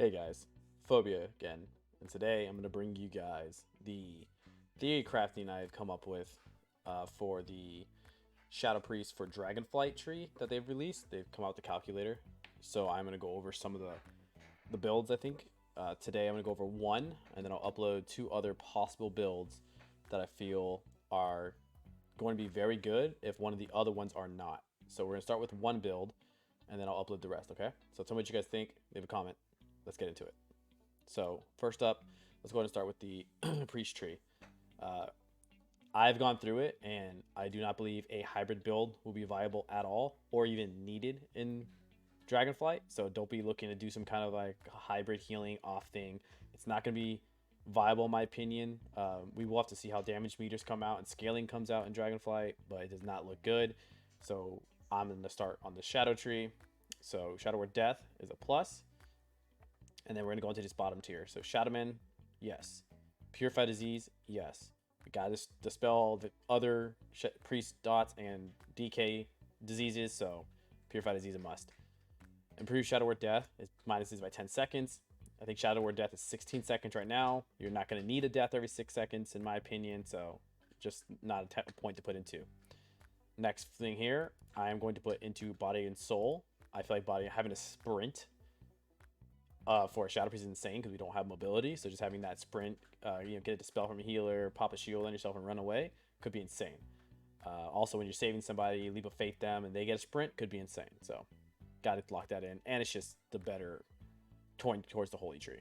Hey guys, Phobia again, and today I'm going to bring you guys the theory crafting I've come up with for the Shadow Priest for Dragonflight tree that they've released. They've come out with the calculator, so I'm going to go over some of the builds I think. Today I'm going to go over one, and then I'll upload two other possible builds that I feel are going to be very good if one of the other ones are not. So we're going to start with one build, and then I'll upload the rest, okay? So tell me what you guys think, leave a comment, let's get into it. So first up, let's go ahead and start with the priest tree. Uh, I've gone through it, and I do not believe a hybrid build will be viable at all, or even needed in Dragonflight. So don't be looking to do some kind of like hybrid healing off thing. It's not going to be viable in my opinion. We will have to see how damage meters come out and scaling comes out in Dragonflight, but it does not look good. So I'm going to start on the Shadow tree. So Shadow Word Death is a plus. And then we're going to go into this bottom tier. So Shadowman, yes. Purify Disease, yes. We got to dispel the other priest dots and DK diseases, so Purify Disease a must. Improve Shadow Word Death is minuses by 10 seconds. I think Shadow Word Death is 16 seconds right now. You're not going to need a death every 6 seconds, in my opinion, so just not a point to put into. Next thing here, I am going to put into Body and Soul. I feel like having a sprint for a Shadow Priest is insane because we don't have mobility. So just having that sprint, get a dispel from a healer, pop a shield on yourself and run away could be insane. Also, when you're saving somebody, leap of faith them and they get a sprint could be insane. So got to lock that in, and it's just the better towards the holy tree.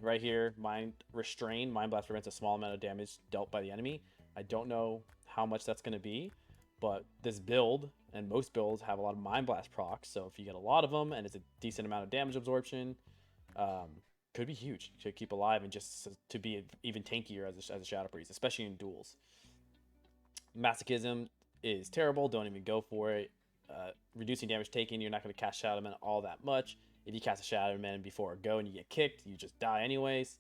Right here, Mind Restrain. Mind Blast prevents a small amount of damage dealt by the enemy. I don't know how much that's going to be, but this build and most builds have a lot of Mind Blast procs. So if you get a lot of them and it's a decent amount of damage absorption, could be huge to keep alive and just to be even tankier as a Shadow Priest, especially in duels. Masochism is terrible. Don't even go for it. Reducing damage taken, you're not going to cast Shadowman all that much. If you cast a Shadowman before a go and you get kicked, you just die anyways,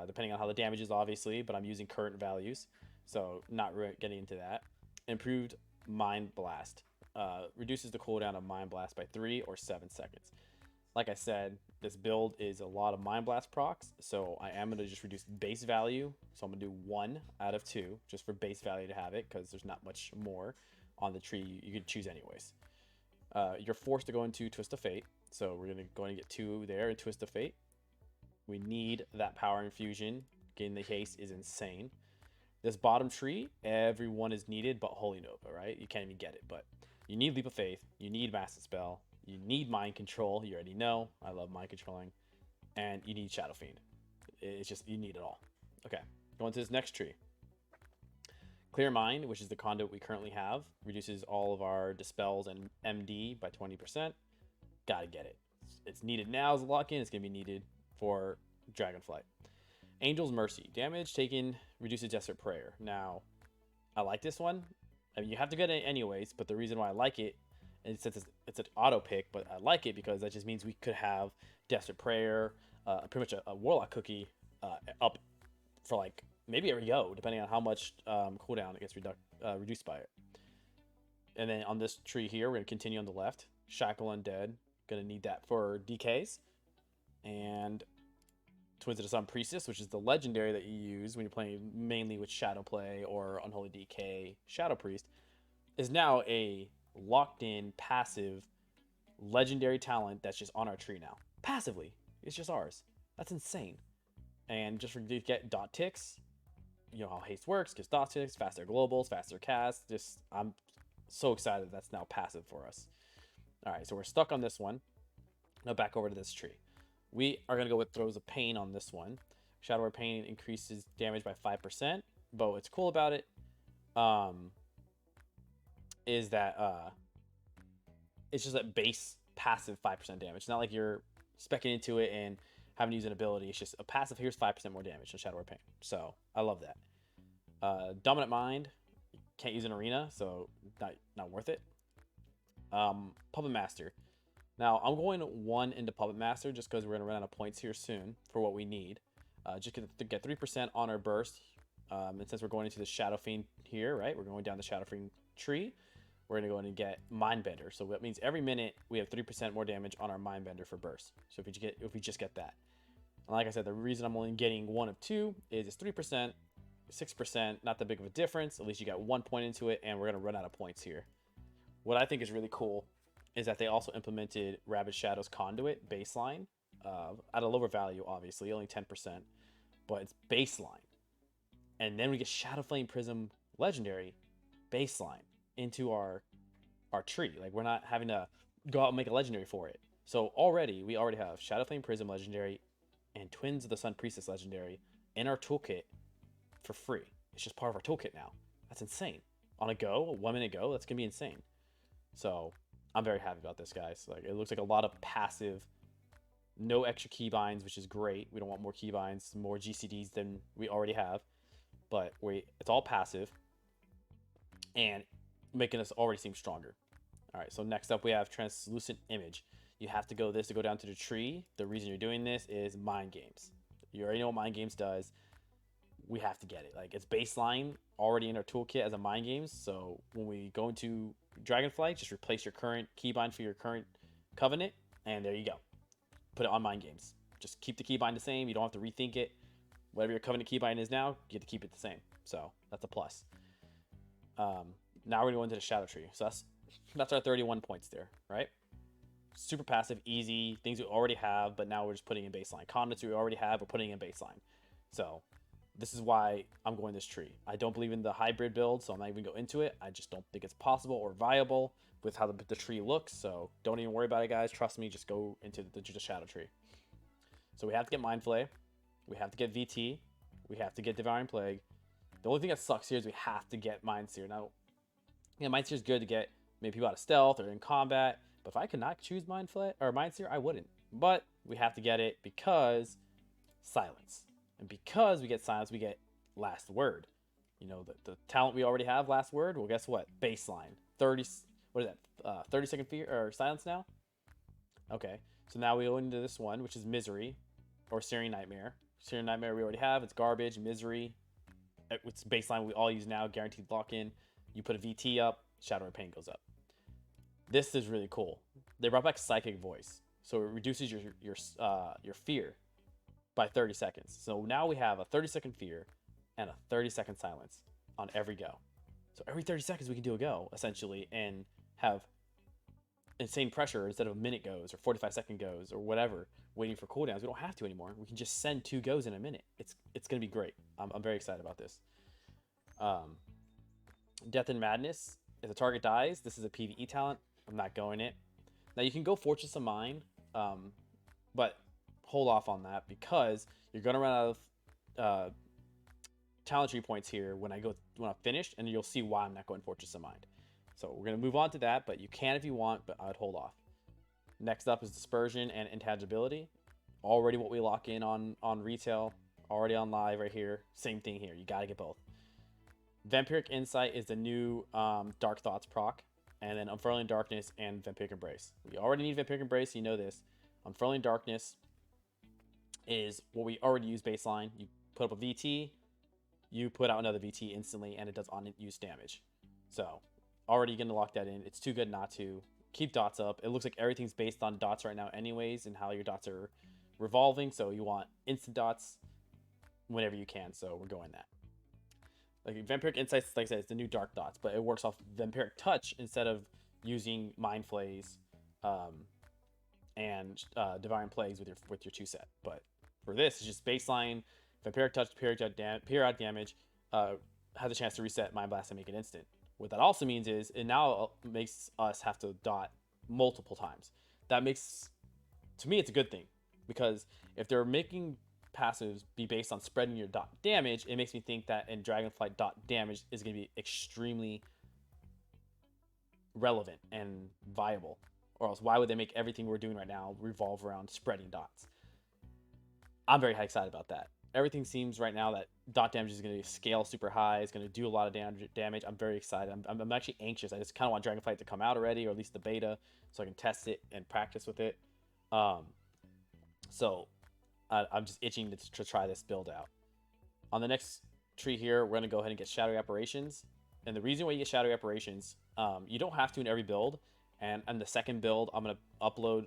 depending on how the damage is, obviously, but I'm using current values, so not really getting into that. Improved Mind Blast. Reduces the cooldown of Mind Blast by 3 or 7 seconds. Like I said, this build is a lot of Mind Blast procs, so I am going to just reduce base value. So I'm going to do 1 out of 2, just for base value to have it, because there's not much more on the tree you could choose anyways. You're forced to go into Twist of Fate, so we're going to get 2 there in Twist of Fate. We need that power infusion. Getting the haste is insane. This bottom tree, everyone is needed but Holy Nova, right? You can't even get it, but you need Leap of Faith, you need Master Spell, you need Mind Control, you already know, I love mind controlling, and you need Shadow Fiend. It's just, you need it all. Okay, going to this next tree. Clear Mind, which is the conduit we currently have, reduces all of our dispels and MD by 20%. Gotta get it. It's needed now as a lock-in, it's gonna be needed for Dragonflight. Angel's Mercy. Damage taken reduces Desperate Prayer. Now, I like this one. I mean, you have to get it anyways, but the reason why I like it, and since it's an auto pick, but I like it because that just means we could have Desperate Prayer, pretty much a Warlock cookie up for like maybe every go, depending on how much cooldown it gets reduced by it. And then on this tree here, we're going to continue on the left. Shackle Undead. Going to need that for DKs. And Twins of the Sun Priestess, which is the legendary that you use when you're playing mainly with Shadow Play or Unholy DK Shadow Priest, is now a locked-in, passive, legendary talent that's just on our tree now. Passively. It's just ours. That's insane. And just for get dot ticks, you know how haste works, gets dot ticks, faster globals, faster casts. Just, I'm so excited that's now passive for us. All right, so we're stuck on this one. Now back over to this tree. We are going to go with Throws of Pain on this one. Shadow Word Pain increases damage by 5%. But what's cool about it is that it's just a base passive 5% damage. It's not like you're speccing into it and having to use an ability. It's just a passive, here's 5% more damage on Shadow Word Pain. So I love that. Dominant Mind. Can't use an arena, so not worth it. Puppet Master. Now, I'm going 1 into Puppet Master just because we're going to run out of points here soon for what we need. Just to get 3% on our burst. And since we're going into the Shadow Fiend here, right? We're going down the Shadow Fiend tree. we're going to go in and get Mindbender. So that means every minute we have 3% more damage on our Mindbender for burst. So if we just get that. And like I said, the reason I'm only getting 1 of 2 is it's 3%, 6%, not that big of a difference. At least you got 1 point into it, and we're going to run out of points here. What I think is really cool is that they also implemented Rabid Shadow's Conduit baseline at a lower value, obviously, only 10%, but it's baseline. And then we get Shadowflame Prism Legendary baseline into our tree. Like, we're not having to go out and make a legendary for it. So we already have Shadowflame Prism Legendary and Twins of the Sun Priestess Legendary in our toolkit for free. It's just part of our toolkit now. That's insane. On a 1 minute go, that's gonna be insane. So I'm very happy about this, guys. Like, it looks like a lot of passive, no extra keybinds, which is great. We don't want more keybinds, more GCDs than we already have, but it's all passive and making us already seem stronger. All right, so next up we have Translucent Image. You have to go down to the tree. The reason you're doing this is Mind Games. You already know what Mind Games does. We have to get it. Like, it's baseline already in our toolkit as a Mind Games. So when we go into Dragonflight, just replace your current keybind for your current covenant, and there you go. Put it on Mind Games. Just keep the keybind the same. You don't have to rethink it. Whatever your covenant keybind is now, you get to keep it the same. So that's a plus. Now we're going to go into the Shadow Tree. So that's our 31 points there, right? Super passive, easy, things we already have, but now we're just putting in baseline. Conduits we already have, we're putting in baseline. So this is why I'm going this tree. I don't believe in the hybrid build, so I'm not even going to go into it. I just don't think it's possible or viable with how the tree looks. So don't even worry about it, guys. Trust me, just go into the Shadow Tree. So we have to get Mind Flay. We have to get VT. We have to get Devouring Plague. The only thing that sucks here is we have to get Mind Seer. Now, yeah, Mind Seer is good to get maybe people out of stealth or in combat. But if I could not choose Mind Seer, I wouldn't. But we have to get it because Silence. And because we get Silence, we get Last Word. You know, the talent we already have, Last Word. Well, guess what? Baseline. 30 second fear or silence now? Okay. So now we go into this one, which is Misery or Searing Nightmare. Searing Nightmare we already have. It's garbage. Misery. It's baseline we all use now. Guaranteed lock-in. You put a VT up, Shadow and Pain goes up. This is really cool. They brought back Psychic Voice, so it reduces your fear by 30 seconds. So now we have a 30-second fear and a 30-second silence on every go. So every 30 seconds we can do a go, essentially, and have insane pressure instead of a minute goes or 45-second goes or whatever, waiting for cooldowns. We don't have to anymore. We can just send 2 goes in a minute. It's going to be great. I'm very excited about this. Death and Madness. If the target dies, this is a PvE talent. I'm not going it. Now you can go Fortress of Mind, but hold off on that because you're going to run out of talent tree points here when I'm finished, and you'll see why I'm not going Fortress of Mind. So we're going to move on to that, but you can if you want, but I'd hold off. Next up is Dispersion and Intangibility. Already what we lock in on retail, already on live right here. Same thing here. You got to get both. Vampiric Insight is the new Dark Thoughts proc, and then Unfurling Darkness and Vampiric Embrace. We already need Vampiric Embrace, you know this. Unfurling Darkness is what we already use baseline. You put up a VT, you put out another VT instantly, and it does on-use damage. So, already going to lock that in. It's too good not to. Keep dots up. It looks like everything's based on dots right now anyways, and how your dots are revolving, so you want instant dots whenever you can, so we're going that. Like Vampiric Insights, like I said, it's the new Dark Dots, but it works off Vampiric Touch instead of using Mind Flays and Devouring Plagues with your 2 set. But for this, it's just baseline Vampiric Touch, periodic damage, has a chance to reset Mind Blast and make it instant. What that also means is it now makes us have to dot multiple times. That makes, to me, it's a good thing, because if they're making passives be based on spreading your dot damage, it makes me think that in Dragonflight, dot damage is going to be extremely relevant and viable, or else why would they make everything we're doing right now revolve around spreading dots? I'm very excited about that. Everything seems right now that dot damage is going to scale super high. It's going to do a lot of damage. I'm very excited. I'm actually anxious. I just kind of want Dragonflight to come out already, or at least the beta, so I can test it and practice with it. So I'm just itching to try this build out. On the next tree here, we're going to go ahead and get Shadowy Apparitions. And the reason why you get Shadowy Apparitions You don't have to in every build. And the second build I'm going to upload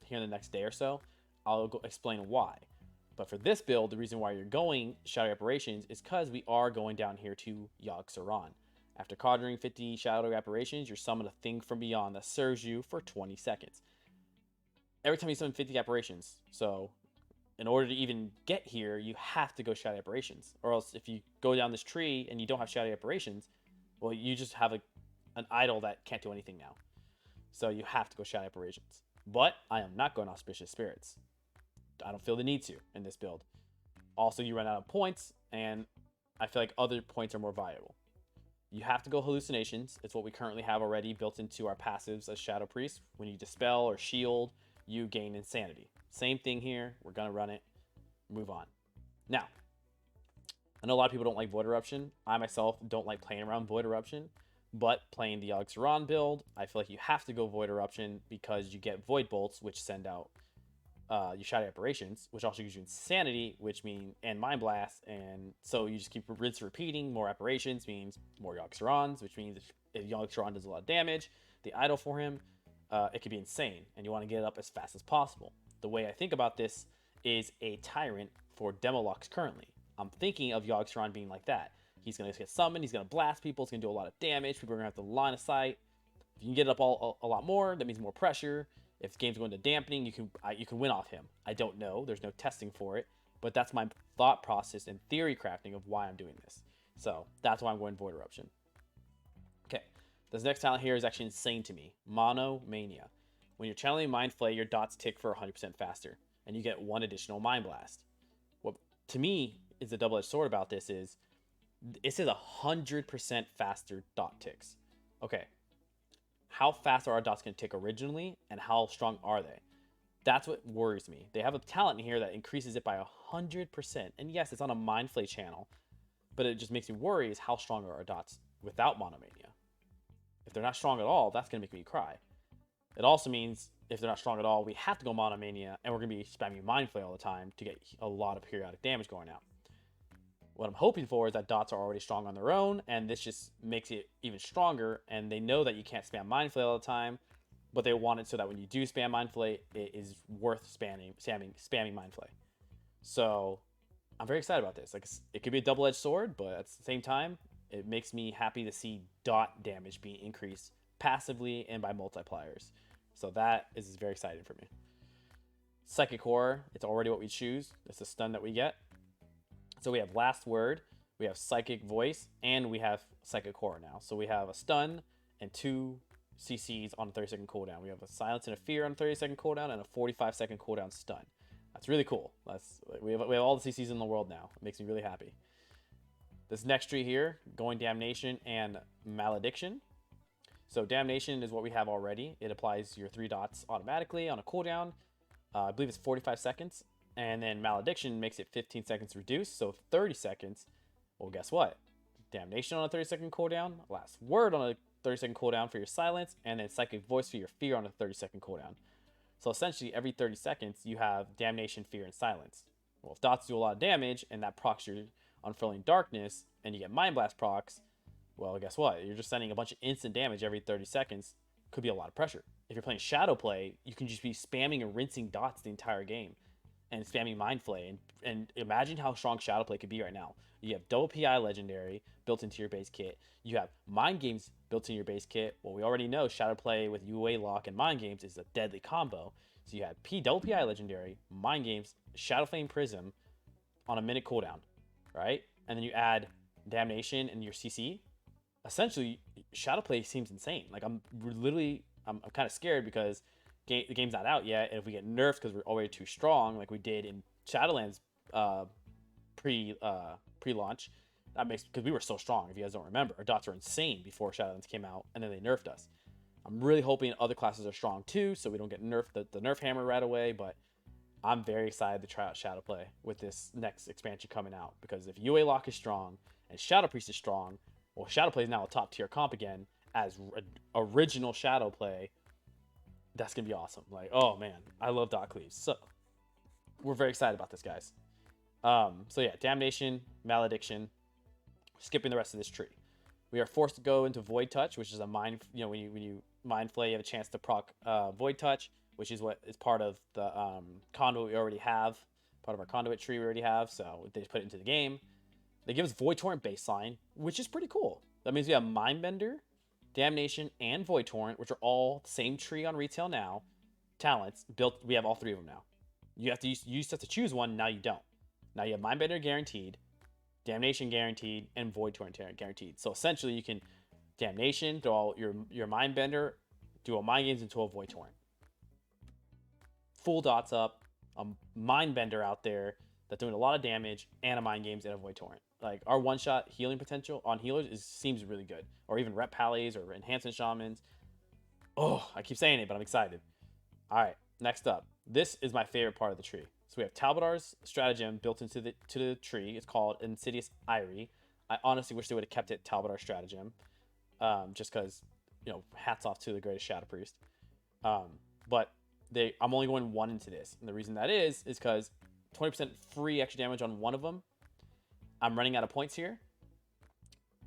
here in the next day or so. I'll go explain why. But for this build, the reason why you're going Shadow Apparitions is because we are going down here to Yogg-Saron. After conjuring 50 Shadow Apparitions, you're summoned a thing from beyond that serves you for 20 seconds. Every time you summon 50 Apparitions. So in order to even get here, you have to go Shadow Apparitions. Or else if you go down this tree and you don't have Shadow Apparitions, well, you just have an idol that can't do anything now. So you have to go Shadow Apparitions. But I am not going Auspicious Spirits. I don't feel the need to in this build. Also, you run out of points, and I feel like other points are more valuable. You have to go Hallucinations. It's what we currently have already built into our passives as Shadow Priest. When you Dispel or Shield, you gain Insanity. Same thing here. We're going to run it. Move on. Now, I know a lot of people don't like Void Eruption. I myself don't like playing around Void Eruption. But playing the Yogg-Saron build, I feel like you have to go Void Eruption because you get Void Bolts, which send out your Shadow Apparitions, which also gives you Insanity, and Mind Blast, and so you just keep repeating. More Apparitions means more Yogg-Sarons, which means if Yogg-Saron does a lot of damage, the idol for him, it could be insane, and you want to get it up as fast as possible. The way I think about this is a Tyrant for Demolux currently. I'm thinking of Yogg-Saron being like that. He's going to get summoned, he's going to blast people, it's going to do a lot of damage, people are going to have to line of sight. If you can get it up a lot more, that means more pressure. If the game's going to dampening, you can win off him. I don't know. There's no testing for it. But that's my thought process and theory crafting of why I'm doing this. So that's why I'm going Void Eruption. Okay. This next talent here is actually insane to me. Monomania. When you're channeling Mind Flay, your dots tick for 100% faster. And you get 1 additional Mind Blast. What to me is the double-edged sword about this is it says 100% faster dot ticks. Okay. How fast are our dots going to tick originally, and how strong are they? That's what worries me. They have a talent in here that increases it by 100%. And yes, it's on a Mind Flay channel, but it just makes me worry is how strong are our dots without Monomania. If they're not strong at all, that's going to make me cry. It also means if they're not strong at all, we have to go Monomania, and we're going to be spamming Mind Flay all the time to get a lot of periodic damage going out. What I'm hoping for is that dots are already strong on their own, and this just makes it even stronger, and they know that you can't spam Mind Flay all the time, but they want it so that when you do spam Mind Flay, it is worth spamming Mind Flay. So I'm very excited about this. Like, it could be a double-edged sword, but at the same time, it makes me happy to see dot damage being increased passively and by multipliers. So that is very exciting for me. Psychic Horror, it's already what we choose. It's a stun that we get. So we have Last Word, we have Psychic Voice, and we have Psychic Horror now. So we have a stun and 2 CCs on a 30-second cooldown. We have a Silence and a Fear on a 30-second cooldown and a 45-second cooldown stun. That's really cool. We have all the CCs in the world now. It makes me really happy. This next tree here, going Damnation and Malediction. So Damnation is what we have already. It applies your 3 dots automatically on a cooldown. I believe it's 45 seconds. And then Malediction makes it 15 seconds reduced, so 30 seconds. Well, guess what? Damnation on a 30-second cooldown, Last Word on a 30-second cooldown for your Silence, and then Psychic Voice for your Fear on a 30-second cooldown. So essentially, every 30 seconds, you have Damnation, Fear, and Silence. Well, if dots do a lot of damage, and that procs your Unfurling Darkness, and you get Mind Blast procs, well, guess what? You're just sending a bunch of instant damage every 30 seconds. Could be a lot of pressure. If you're playing Shadow Play, you can just be spamming and rinsing dots the entire game. And spamming Mind Flay, and imagine how strong Shadow Play could be right now. You have double PI Legendary built into your base kit. You have Mind Games built in your base kit. Well, we already know Shadow Play with UA Lock and Mind Games is a deadly combo. So you have double PI Legendary, Mind Games, Shadow Flame Prism on a minute cooldown, right? And then you add Damnation and your CC. Essentially, Shadow Play seems insane. Like I'm kind of scared because the game's not out yet, and if we get nerfed because we're already too strong, like we did in Shadowlands pre-launch, that makes because we were so strong. If you guys don't remember, our dots were insane before Shadowlands came out, and then they nerfed us. I'm really hoping other classes are strong too, so we don't get nerfed the nerf hammer right away. But I'm very excited to try out Shadow Play with this next expansion coming out, because if UA Lock is strong and Shadow Priest is strong, well, Shadow Play is now a top tier comp again as original Shadow Play. That's going to be awesome. Like, oh man, I love dot cleaves. So we're very excited about this, guys. So yeah, Damnation, Malediction, skipping the rest of this tree. We are forced to go into Void Touch, which is a mind. When you Mind Flay, you have a chance to proc Void Touch, which is what is part of the conduit we already have, part of our conduit tree we already have. So they just put it into the game. They give us Void Torrent baseline, which is pretty cool. That means we have Mindbender, Damnation, and Void Torrent, which are all the same tree on retail now. Talents built. We have all 3 of them now. You used to choose one. Now you don't. Now you have Mindbender guaranteed, Damnation guaranteed, and Void Torrent guaranteed. So essentially, you can Damnation, throw all your Mindbender, do a Mind Games into a Void Torrent. Full dots up, a Mindbender out there that's doing a lot of damage, and a Mind Games and a Void Torrent. Like, our one-shot healing potential on healers seems really good. Or even Rep Pallies or Enhancement Shamans. Oh, I keep saying it, but I'm excited. All right, next up. This is my favorite part of the tree. So we have Talbadar's Stratagem built into the tree. It's called Insidious Eyrie. I honestly wish they would have kept it Talbadar Stratagem. Just because, hats off to the greatest Shadowpriest. But I'm only going 1 into this. And the reason that is because 20% free extra damage on one of them. I'm running out of points here.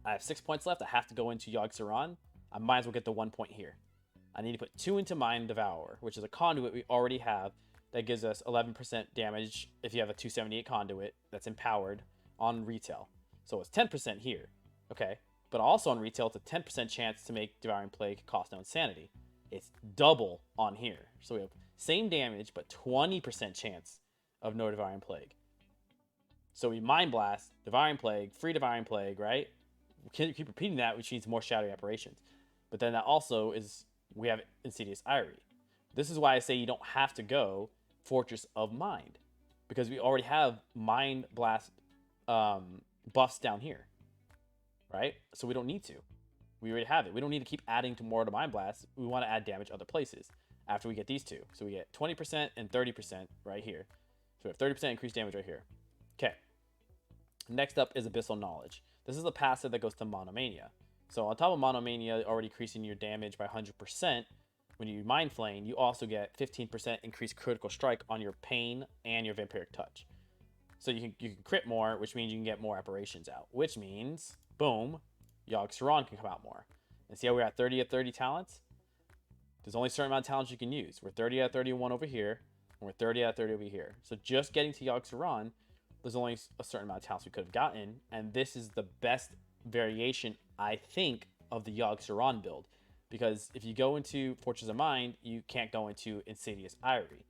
I have 6 points left. I have to go into Yogg-Saron. I might as well get the 1 point here. I need to put 2 into Mind Devourer, which is a conduit we already have that gives us 11% damage if you have a 278 conduit that's empowered on retail. So it's 10% here. Okay. But also on retail, it's a 10% chance to make Devouring Plague cost no insanity. It's double on here. So we have same damage, but 20% chance of no Devouring Plague. So we Mind Blast, Devouring Plague, free Devouring Plague, right? We can't keep repeating that, which needs more Shadowy Apparitions. But then that also is, we have Insidious Eyrie. This is why I say you don't have to go Fortress of Mind, because we already have Mind Blast buffs down here, right? So we don't need to. We already have it. We don't need to keep adding to more to Mind Blast. We want to add damage other places after we get these 2. So we get 20% and 30% right here. So we have 30% increased damage right here. Okay. Next up is Abyssal Knowledge. This is the passive that goes to Monomania. So on top of Monomania already increasing your damage by 100%, when you Mind Flame, you also get 15% increased critical strike on your Pain and your Vampiric Touch. So you can crit more, which means you can get more apparitions out, which means, boom, Yogg-Saron can come out more. And see how we're at 30 of 30 talents? There's only a certain amount of talents you can use. We're 30 out of 31 over here, and we're 30 out of 30 over here. So just getting to Yogg-Saron, there's only a certain amount of talents we could have gotten, and this is the best variation, I think, of the Yogg-Saron build. Because if you go into Fortress of Mind, you can't go into Insidious Eyrie.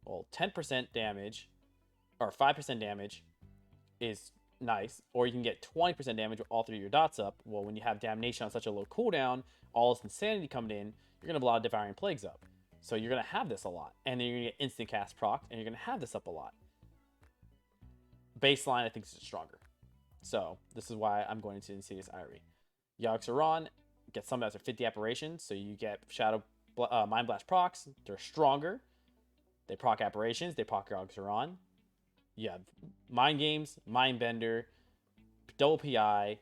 Well, 10% damage, or 5% damage, is nice. Or you can get 20% damage with all 3 of your dots up. Well, when you have Damnation on such a low cooldown, all this Insanity coming in, you're going to blow out Devouring Plagues up. So you're going to have this a lot. And then you're going to get Instant Cast proc, and you're going to have this up a lot. Baseline, I think, is stronger. So this is why I'm going into Insidious Eyrie. Yogg-Saron gets some after 50 apparitions, so you get Mind Blast procs. They're stronger. They proc apparitions. They proc Yogg-Saron. You have Mind Games, Mind Bender, Double PI,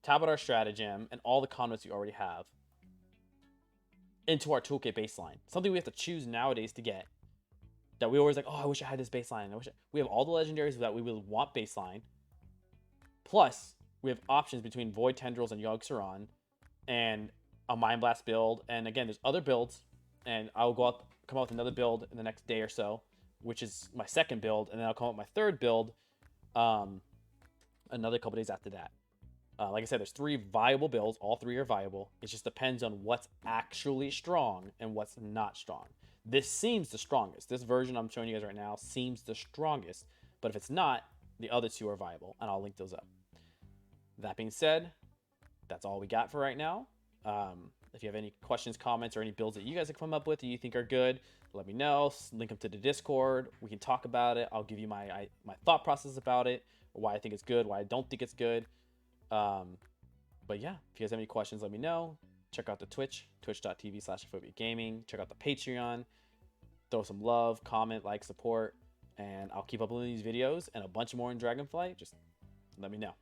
Talbadar Stratagem, and all the conduits you already have into our toolkit baseline. Something we have to choose nowadays to get. That we always like, oh, I wish I had this baseline. We have all the legendaries that we will want baseline. Plus, we have options between Void Tendrils and Yogg-Saron and a Mind Blast build. And again, there's other builds, and I'll come out with another build in the next day or so, which is my second build, and then I'll come up with my third build another couple days after that. Like I said, there's 3 viable builds. All 3 are viable. It just depends on what's actually strong and what's not strong. This seems the strongest. This version I'm showing you guys right now seems the strongest, but if it's not, the other 2 are viable, and I'll link those up. That being said, that's all we got for right now. If you have any questions, comments, or any builds that you guys have come up with that you think are good, let me know. Link them to the Discord. We can talk about it. I'll give you my thought process about it, or why I think it's good, why I don't think it's good. But yeah, if you guys have any questions, let me know. Check out the Twitch, twitch.tv/aphobiagaming. Check out the Patreon. Throw some love, comment, like, support, and I'll keep uploading these videos and a bunch more in Dragonflight. Just let me know.